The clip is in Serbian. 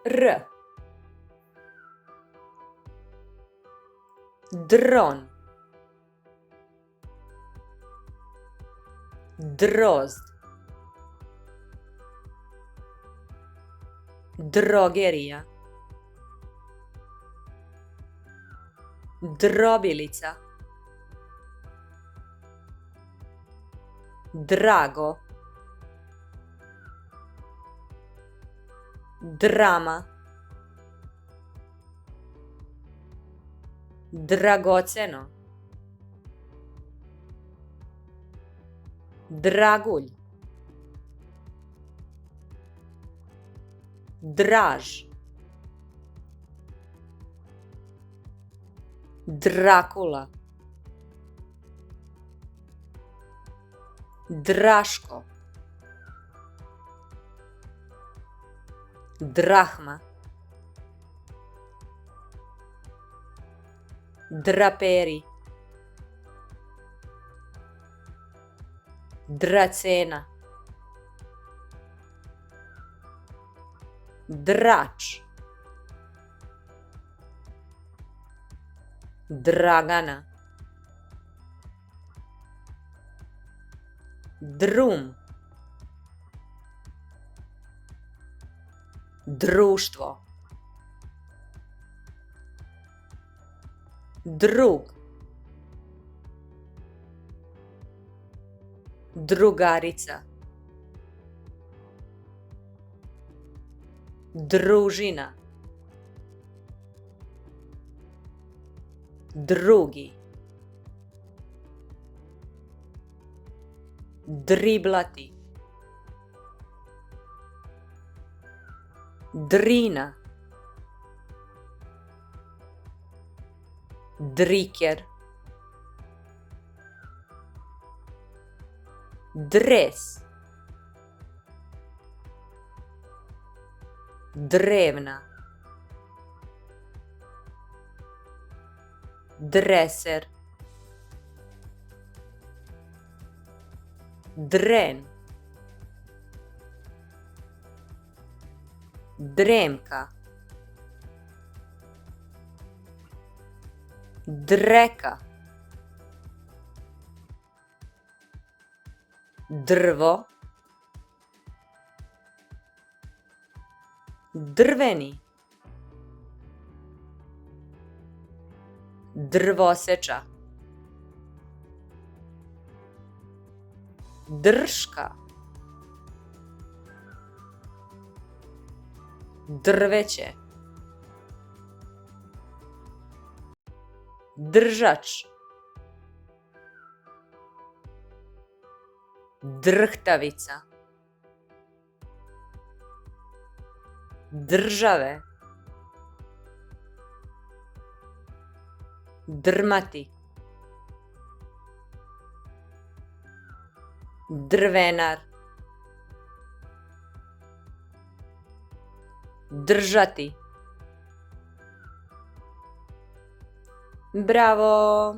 R. Dron. Drozd. Drogerija. Drobilica. Drago. Drama. Dragoceno. Dragulj. Draž. Drakula. Draško. Drahma. Draperi. Dracena. Drač. Dragana. Drum. Društvo. Drug. Drugarica. Družina. Drugi. Driblati. Drina. Driker. Dres. Drevna. Dreser. Dren. Dremka. Dreka. Drvo. Drveni. Drvoseča. Drška. Drveće. Držač. Drhtavica. Države. Drmati. Drvenar. Držati. Bravo!